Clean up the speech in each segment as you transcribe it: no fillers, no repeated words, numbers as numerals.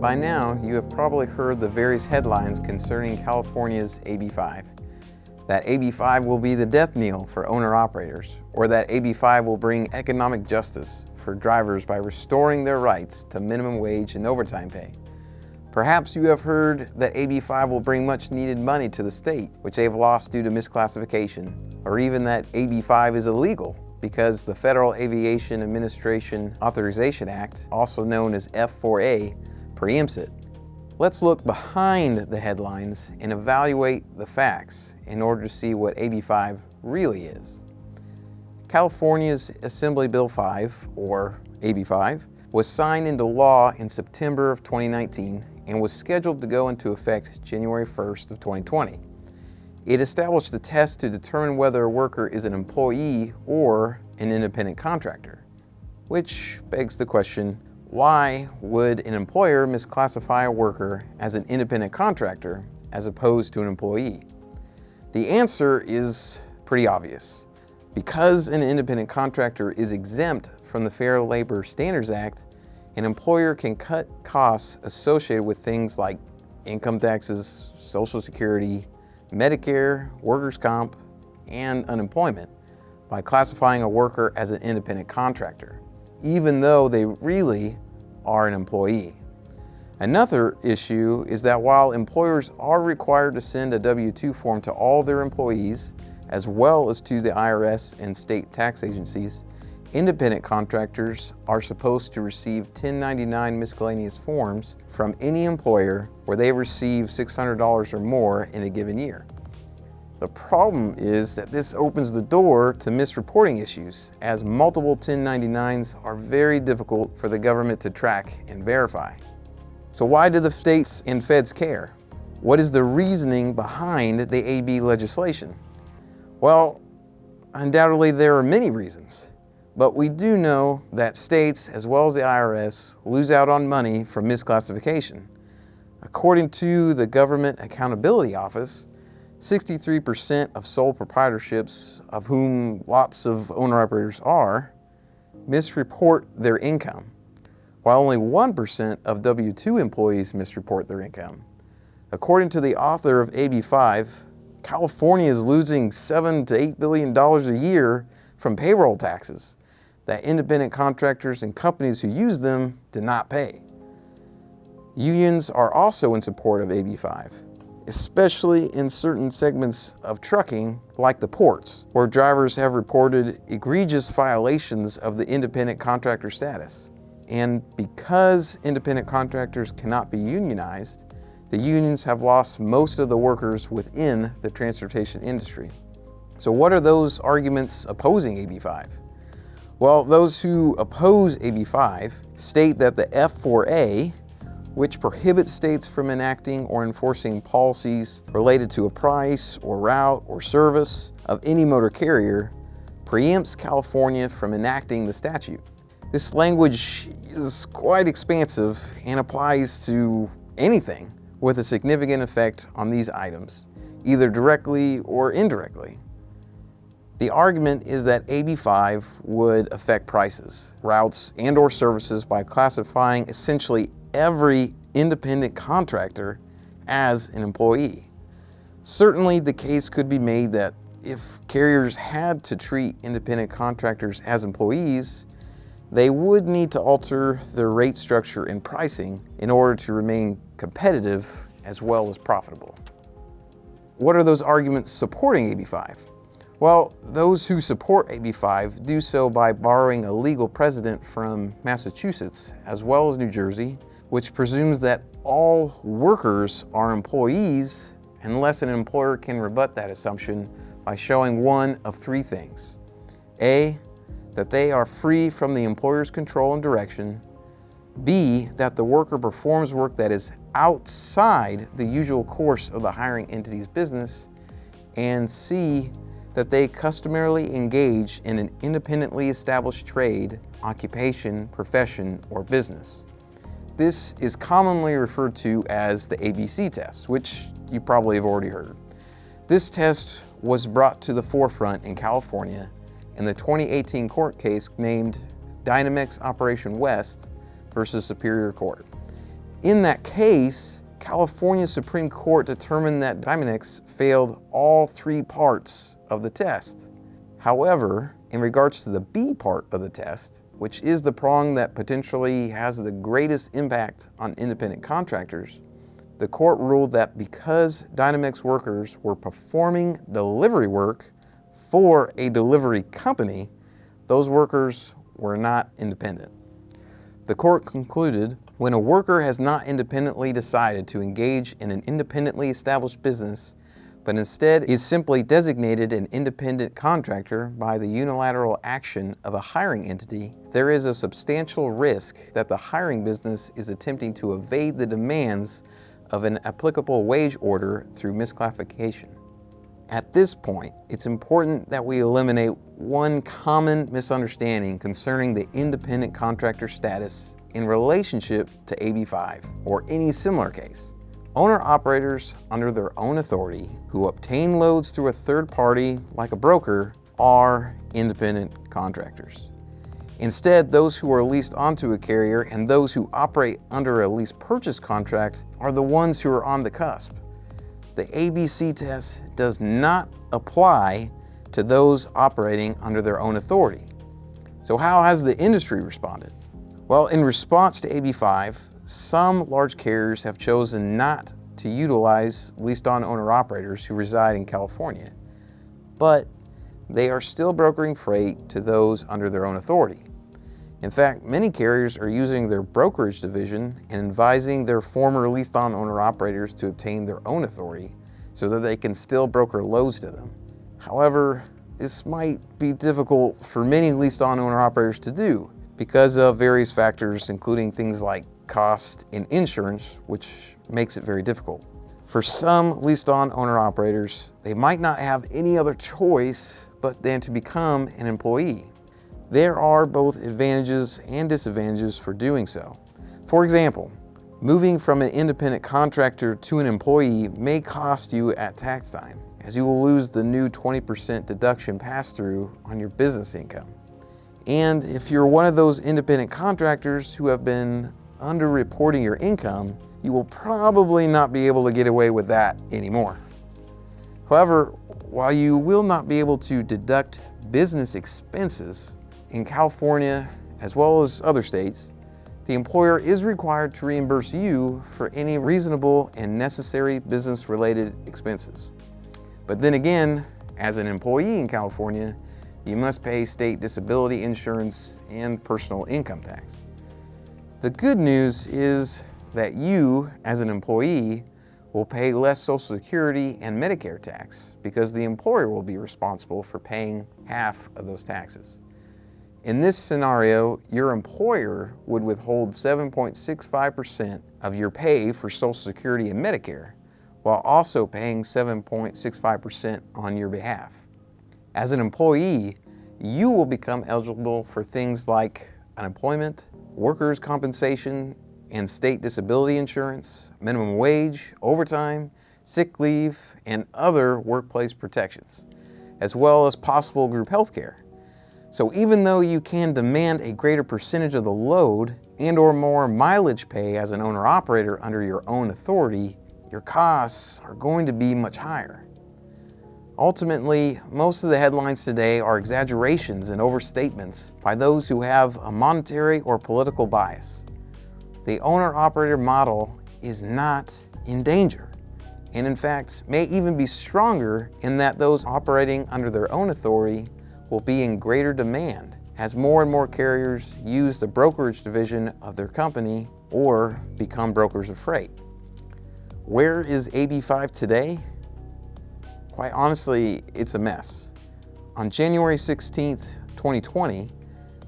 By now, you have probably heard the various headlines concerning California's AB5. That AB5 will be the death knell for owner-operators, or that AB5 will bring economic justice for drivers by restoring their rights to minimum wage and overtime pay. Perhaps you have heard that AB5 will bring much needed money to the state, which they have lost due to misclassification, or even that AB5 is illegal because the Federal Aviation Administration Authorization Act, also known as F4A, preempts it. Let's look behind the headlines and evaluate the facts in order to see what AB5 really is. California's Assembly Bill 5, or AB5, was signed into law in September of 2019 and was scheduled to go into effect January 1st of 2020. It established the test to determine whether a worker is an employee or an independent contractor, which begs the question, why would an employer misclassify a worker as an independent contractor as opposed to an employee? The answer is pretty obvious. Because an independent contractor is exempt from the Fair Labor Standards Act, an employer can cut costs associated with things like income taxes, Social Security, Medicare, workers' comp, and unemployment by classifying a worker as an independent contractor, even though they really are an employee. Another issue is that while employers are required to send a W-2 form to all their employees, as well as to the IRS and state tax agencies, independent contractors are supposed to receive 1099 miscellaneous forms from any employer where they receive $600 or more in a given year. The problem is that this opens the door to misreporting issues, as multiple 1099s are very difficult for the government to track and verify. So why do the states and feds care? What is the reasoning behind the AB legislation? Well, undoubtedly there are many reasons, but we do know that states, as well as the IRS, lose out on money from misclassification. According to the Government Accountability Office, 63% of sole proprietorships, of whom lots of owner-operators are, misreport their income, while only 1% of W-2 employees misreport their income. According to the author of AB5, California is losing $7 to $8 billion a year from payroll taxes that independent contractors and companies who use them do not pay. Unions are also in support of AB5, especially in certain segments of trucking, like the ports, where drivers have reported egregious violations of the independent contractor status. And because independent contractors cannot be unionized, the unions have lost most of the workers within the transportation industry. So what are those arguments opposing AB5? Well, those who oppose AB5 state that the F4A, which prohibits states from enacting or enforcing policies related to a price or route or service of any motor carrier, preempts California from enacting the statute. This language is quite expansive and applies to anything with a significant effect on these items, either directly or indirectly. The argument is that AB5 would affect prices, routes, and/or services by classifying essentially every independent contractor as an employee. Certainly the case could be made that if carriers had to treat independent contractors as employees, they would need to alter their rate structure and pricing in order to remain competitive as well as profitable. What are those arguments supporting AB5? Well, those who support AB5 do so by borrowing a legal precedent from Massachusetts as well as New Jersey, which presumes that all workers are employees unless an employer can rebut that assumption by showing one of three things. A, that they are free from the employer's control and direction. B, that the worker performs work that is outside the usual course of the hiring entity's business. And C, that they customarily engage in an independently established trade, occupation, profession, or business. This is commonly referred to as the ABC test, which you probably have already heard. This test was brought to the forefront in California in the 2018 court case named Dynamex Operation West versus Superior Court. In that case, California Supreme Court determined that Dynamex failed all 3 parts of the test. However, in regards to the B part of the test, which is the prong that potentially has the greatest impact on independent contractors, the court ruled that because Dynamex workers were performing delivery work for a delivery company, those workers were not independent. The court concluded, when a worker has not independently decided to engage in an independently established business, but instead is simply designated an independent contractor by the unilateral action of a hiring entity, there is a substantial risk that the hiring business is attempting to evade the demands of an applicable wage order through misclassification. At this point, it's important that we eliminate one common misunderstanding concerning the independent contractor status in relationship to AB5 or any similar case. Owner-operators under their own authority who obtain loads through a third party, like a broker, are independent contractors. Instead, those who are leased onto a carrier and those who operate under a lease purchase contract are the ones who are on the cusp. The ABC test does not apply to those operating under their own authority. So how has the industry responded? Well, in response to AB5, some large carriers have chosen not to utilize leased-on owner-operators who reside in California, but they are still brokering freight to those under their own authority. In fact, many carriers are using their brokerage division and advising their former leased-on owner-operators to obtain their own authority so that they can still broker loads to them. However, this might be difficult for many leased-on owner-operators to do because of various factors, including things like cost and insurance, which makes it very difficult. For some leased-on owner-operators, they might not have any other choice but than to become an employee. There are both advantages and disadvantages for doing so. For example, moving from an independent contractor to an employee may cost you at tax time, as you will lose the new 20% deduction pass-through on your business income. And if you're one of those independent contractors who have been underreporting your income, you will probably not be able to get away with that anymore. However, while you will not be able to deduct business expenses, in California, as well as other states, the employer is required to reimburse you for any reasonable and necessary business-related expenses. But then again, as an employee in California, you must pay state disability insurance and personal income tax. The good news is that you, as an employee, will pay less Social Security and Medicare tax because the employer will be responsible for paying half of those taxes. In this scenario, your employer would withhold 7.65% of your pay for Social Security and Medicare, while also paying 7.65% on your behalf. As an employee, you will become eligible for things like unemployment, workers' compensation, and state disability insurance, minimum wage, overtime, sick leave, and other workplace protections, as well as possible group health care. So even though you can demand a greater percentage of the load and/or more mileage pay as an owner-operator under your own authority, your costs are going to be much higher. Ultimately, most of the headlines today are exaggerations and overstatements by those who have a monetary or political bias. The owner-operator model is not in danger, and in fact may even be stronger in that those operating under their own authority will be in greater demand as more and more carriers use the brokerage division of their company or become brokers of freight. Where is AB5 today? Quite honestly, it's a mess. On January 16th, 2020,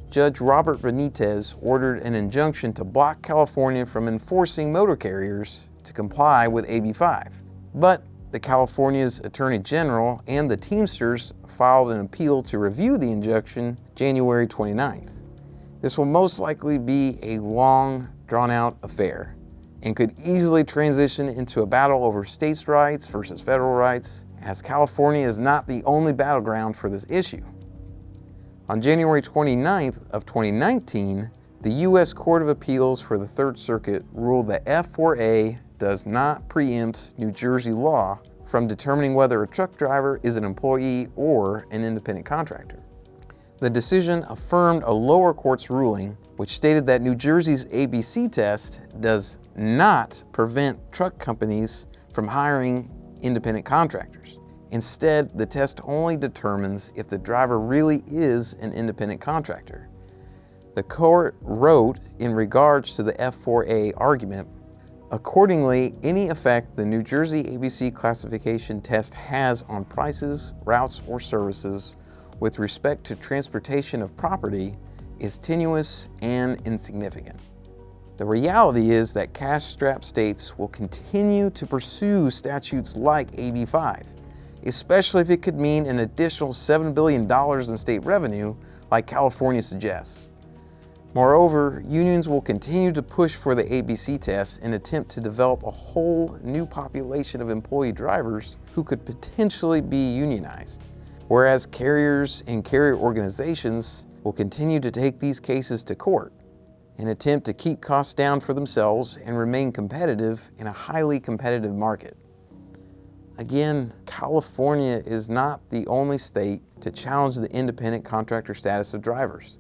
Judge Robert Benitez ordered an injunction to block California from enforcing motor carriers to comply with AB5. But the California's Attorney General and the Teamsters filed an appeal to review the injunction January 29th. This will most likely be a long, drawn-out affair and could easily transition into a battle over states' rights versus federal rights, as California is not the only battleground for this issue. On January 29th of 2019, The U.S. Court of Appeals for the Third Circuit ruled that F4A does not preempt New Jersey law from determining whether a truck driver is an employee or an independent contractor. The decision affirmed a lower court's ruling, which stated that New Jersey's ABC test does not prevent truck companies from hiring independent contractors. Instead, the test only determines if the driver really is an independent contractor. The court wrote in regards to the F4A argument, accordingly, any effect the New Jersey ABC classification test has on prices, routes, or services with respect to transportation of property is tenuous and insignificant. The reality is that cash-strapped states will continue to pursue statutes like AB5, especially if it could mean an additional $7 billion in state revenue like California suggests. Moreover, unions will continue to push for the ABC test and attempt to develop a whole new population of employee drivers who could potentially be unionized, whereas carriers and carrier organizations will continue to take these cases to court and attempt to keep costs down for themselves and remain competitive in a highly competitive market. Again, California is not the only state to challenge the independent contractor status of drivers.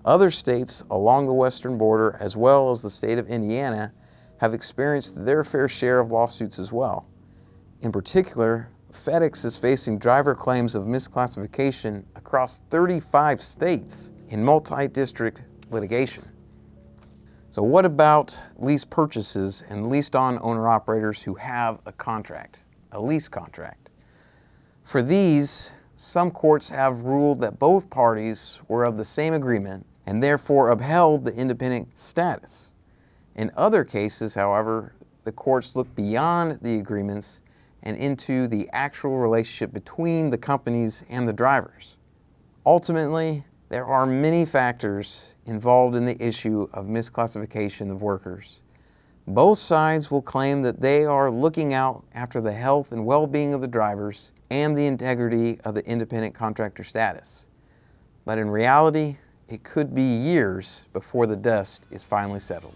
Other states along the western border, as well as the state of Indiana, have experienced their fair share of lawsuits as well. In particular, FedEx is facing driver claims of misclassification across 35 states in multi-district litigation. So what about lease purchases and leased-on owner-operators who have a lease contract? For these, some courts have ruled that both parties were of the same agreement and therefore upheld the independent status. In other cases, however, the courts look beyond the agreements and into the actual relationship between the companies and the drivers. Ultimately, there are many factors involved in the issue of misclassification of workers. Both sides will claim that they are looking out after the health and well-being of the drivers and the integrity of the independent contractor status. But in reality, it could be years before the dust is finally settled.